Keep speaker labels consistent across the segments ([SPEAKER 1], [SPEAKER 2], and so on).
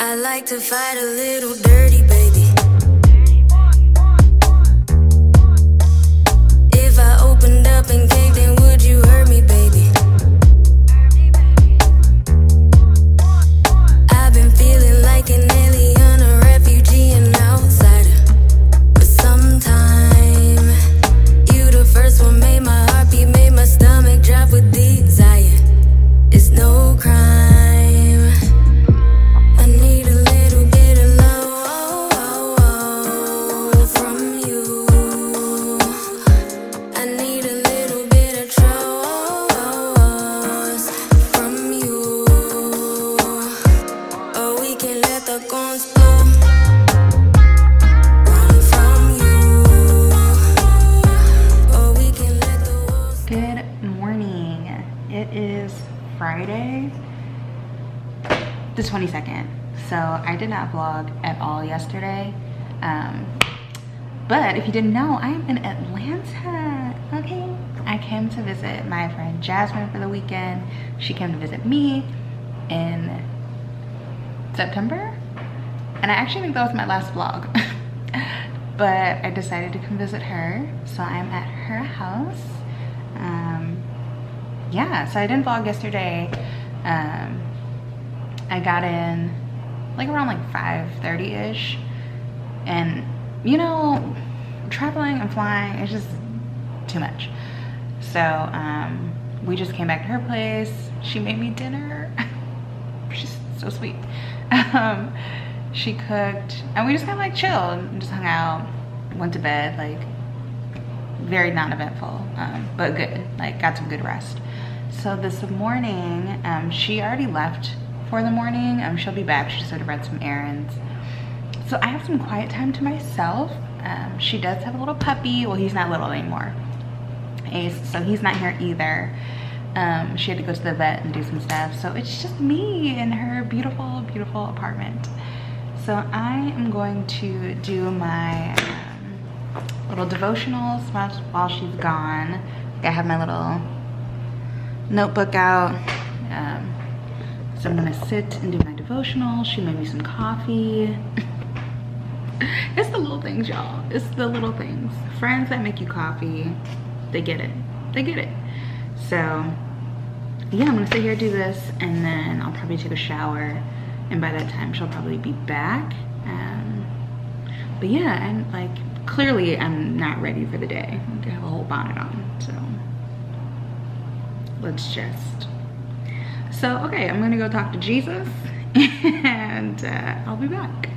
[SPEAKER 1] I like to fight a little dirty, baby. If I opened up and caved in, would you hurt me, baby? I've been feeling like an alien, a refugee, an outsider. But sometime, you the first one made my heart beat, made my stomach drop with desire. It's no crime. I need a little bit of love from you. I need a little bit of trust from you. Or we can let the guns blow. Running from you. Or we can let the walls.
[SPEAKER 2] Good morning. It is Friday the 22nd. So I did not vlog at all yesterday. But if you didn't know, I'm in Atlanta. Okay. I came to visit my friend Jasmin for the weekend. She came to visit me in September. And I actually think that was my last vlog. But I decided to come visit her. So I'm at her house. Yeah, so I didn't vlog yesterday. I got in like around like 5:30ish, and you know, traveling and flying is just too much. So we just came back to her place. She made me dinner. She's so sweet. She cooked, and we just kind of like chilled and just hung out, went to bed. Like very non-eventful, but good. Like got some good rest. So this morning, she already left for the morning. She'll be back. She just had to run some errands. So I have some quiet time to myself. She does have a little puppy. Well, he's not little anymore. Ace, so he's not here either. She had to go to the vet and do some stuff. So it's just me in her beautiful, beautiful apartment. So I am going to do my little devotionals while she's gone. I have my little notebook out. So I'm gonna sit and do my devotional. She made me some coffee. It's the little things, y'all. It's the little things. Friends that make you coffee, they get it. They get it. So yeah, I'm gonna sit here, do this, and then I'll probably take a shower. And by that time, she'll probably be back. But yeah, and like clearly I'm not ready for the day. I have a whole bonnet on, so let's just. So okay, I'm gonna go talk to Jesus, and I'll be back.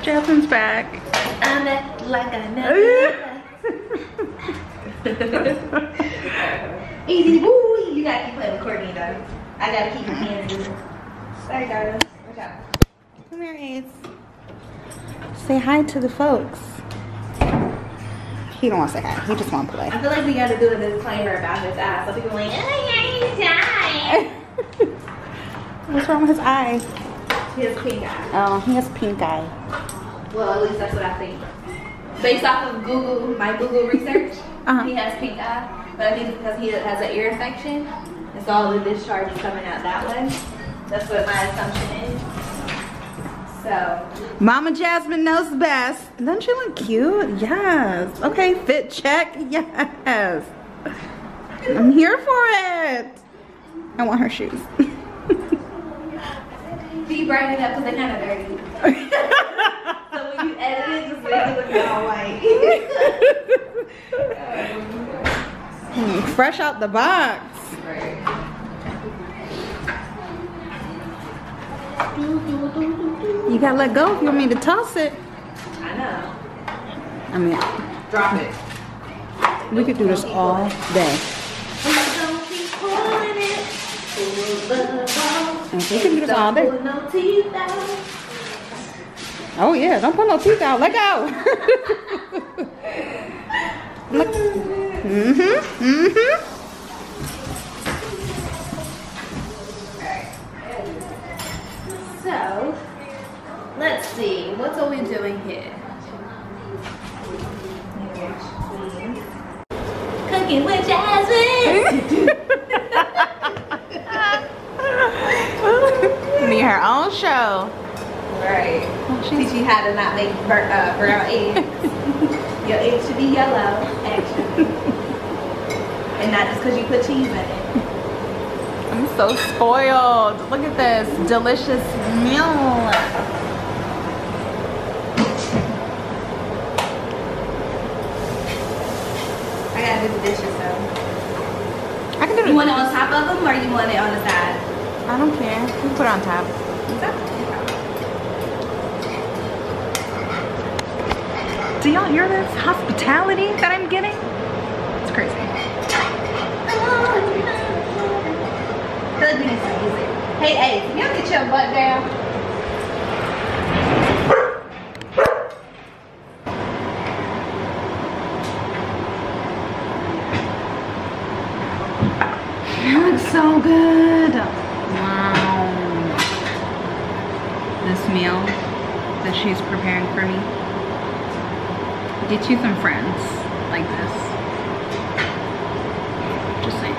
[SPEAKER 2] Jasmine's back.
[SPEAKER 3] I'm back like I never left. Easy, woo! You gotta keep playing with Courtney though. I gotta keep my hands in. Sorry, darling. Watch out.
[SPEAKER 2] Come here, Ace. Say hi to the folks. He don't want to say hi. He just want to play.
[SPEAKER 3] I feel like we gotta do a disclaimer about his eye, so people are like, oh, his eye.
[SPEAKER 2] What's wrong with his eye?
[SPEAKER 3] He has pink eye.
[SPEAKER 2] Oh, he has pink eye.
[SPEAKER 3] Well, at least that's what I think. Based off of Google, my Google research, he has pink eye. But I think it's because he has an ear infection, and so all the discharge is coming out that way. That's what my assumption is. So,
[SPEAKER 2] Mama Jasmine knows best. Don't you look cute? Yes. Okay, fit check. Yes. I'm here for it. I want her shoes.
[SPEAKER 3] be brighten it up because they're kind of dirty. So when you edit it, just make it look all white.
[SPEAKER 2] Fresh out the box.
[SPEAKER 3] Right.
[SPEAKER 2] You gotta let go if you want me to toss it.
[SPEAKER 3] I know.
[SPEAKER 2] I mean,
[SPEAKER 3] Drop it.
[SPEAKER 2] we could do this all day. And we can do this all day. Oh yeah, don't pull no teeth out. Let go. Look.
[SPEAKER 3] So, let's see. What are we doing here? Cooking with Jasmine.
[SPEAKER 2] Need her own show.
[SPEAKER 3] Right. Teach you how to not make brown eggs. Your eggs should be yellow, actually. And not just because you put cheese in it.
[SPEAKER 2] I'm so spoiled. Look at this delicious meal.
[SPEAKER 3] I gotta do the dishes though.
[SPEAKER 2] I can do it.
[SPEAKER 3] You want it on top of them or you want it on the side?
[SPEAKER 2] I don't care. You can put it on top. Do y'all hear this hospitality that I'm getting? It's crazy.
[SPEAKER 3] I feel like we need some music. Hey, hey, can you get your butt down?
[SPEAKER 2] It looks so good. Wow. This meal that she's preparing for me. Get you some friends like this. Just saying.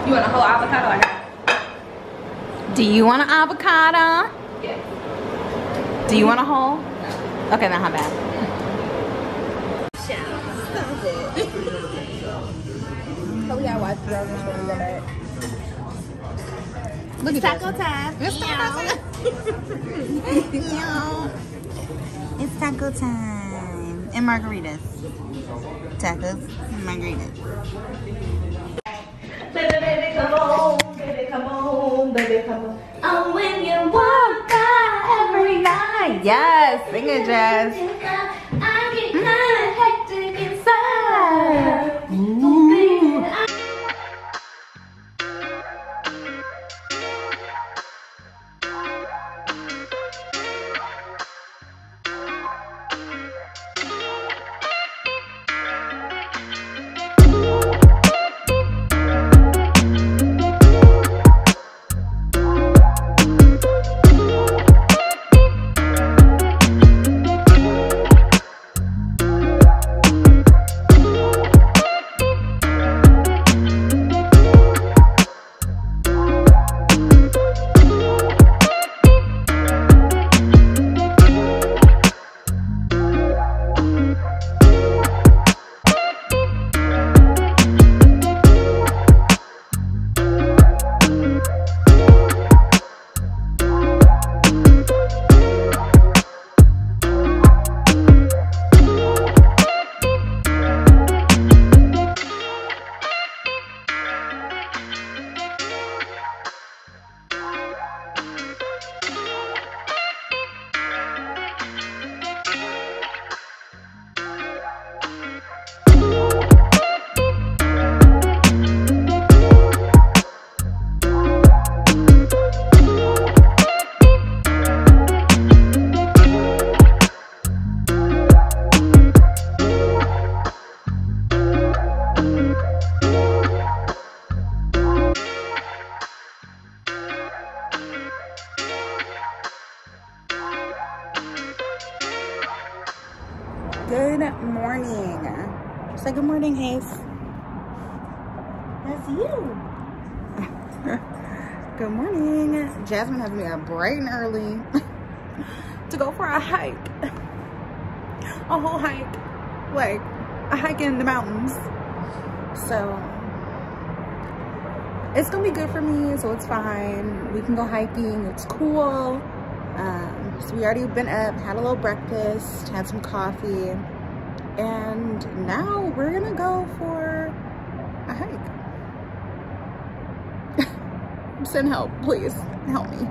[SPEAKER 3] You want a whole avocado or half?
[SPEAKER 2] Do you want an avocado?
[SPEAKER 3] Yeah.
[SPEAKER 2] Do you want a whole? Okay, then how bad?
[SPEAKER 3] We gotta watch the road before we go back.
[SPEAKER 2] Look at
[SPEAKER 3] Taco
[SPEAKER 2] that.
[SPEAKER 3] time.
[SPEAKER 2] It's taco time. It's taco time. And margaritas. Tacos and margaritas.
[SPEAKER 3] Baby, baby, come on. Baby, come on. Baby, come on. Oh, when you walk by every night.
[SPEAKER 2] Yes, sing it, Jazz.
[SPEAKER 3] I get kind of hectic inside.
[SPEAKER 2] Ooh. Good morning. Say good morning, Hayes.
[SPEAKER 3] That's you.
[SPEAKER 2] Good morning. Jasmine has me up bright and early to go for a hike. A whole hike. Like a hike in the mountains. So it's gonna be good for me, so it's fine. We can go hiking, it's cool. So we already been up, had a little breakfast, had some coffee, and now we're gonna go for a hike. Send help, please, help me.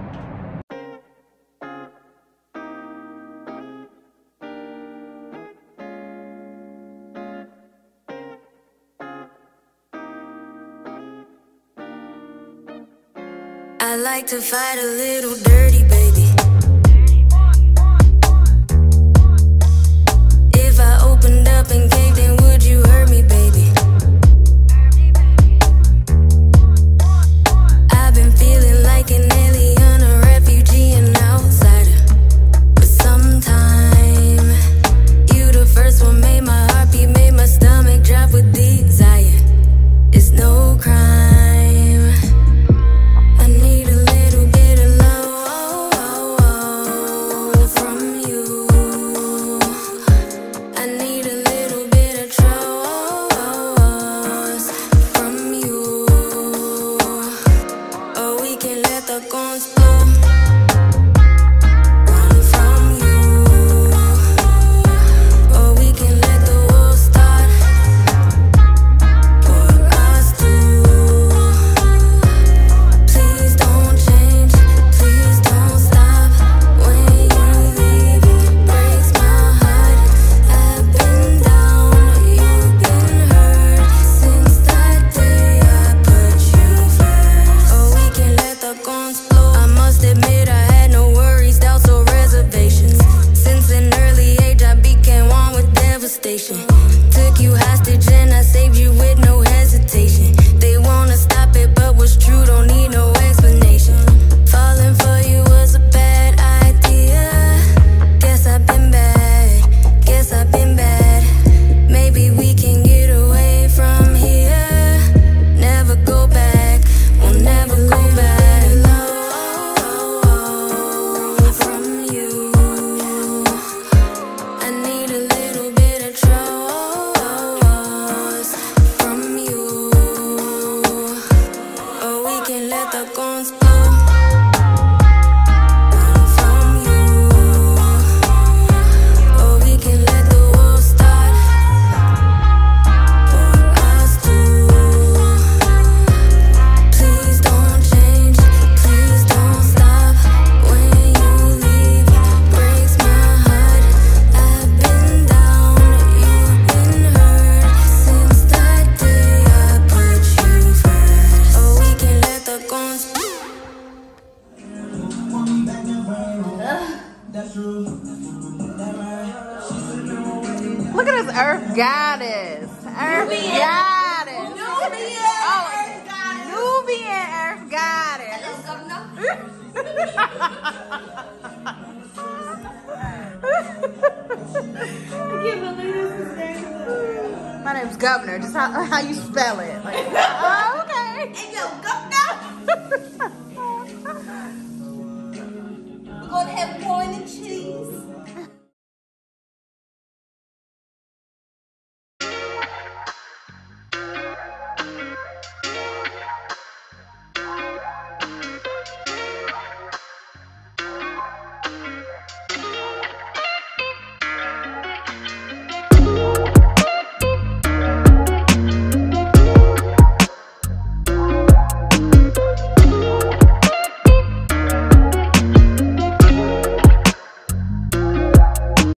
[SPEAKER 1] I like to fight a little dirty, baby. If I opened up and caved in, would you hurt me, baby? I've been feeling like an alien, a refugee, an outsider. But sometime, you the first one made my heart beat, made my stomach drop with desire. It's no crime. Took you hostage and I saved you with no hesitation. They wanna stop it, but what's true don't need no explanation. Falling for you was a bad idea. Guess I've been bad, guess I've been bad. Maybe we can get away from here. Never go back, we'll never go back. From you, I need a little bit of trust from you. Or we can let the guns blow. From you, or we can let the war start for us two. Please don't change, please don't stop. When you leave, breaks my heart. I've been down, you've been hurt. Since that day I put you first. Or we can let the guns blow.
[SPEAKER 2] Look at this Earth Goddess. Earth Goddess. Nubian Earth Goddess. My name's Governor. Just how you spell it. Like, oh, okay.
[SPEAKER 3] Hey, yo, Governor. We're gonna have corn and cheese.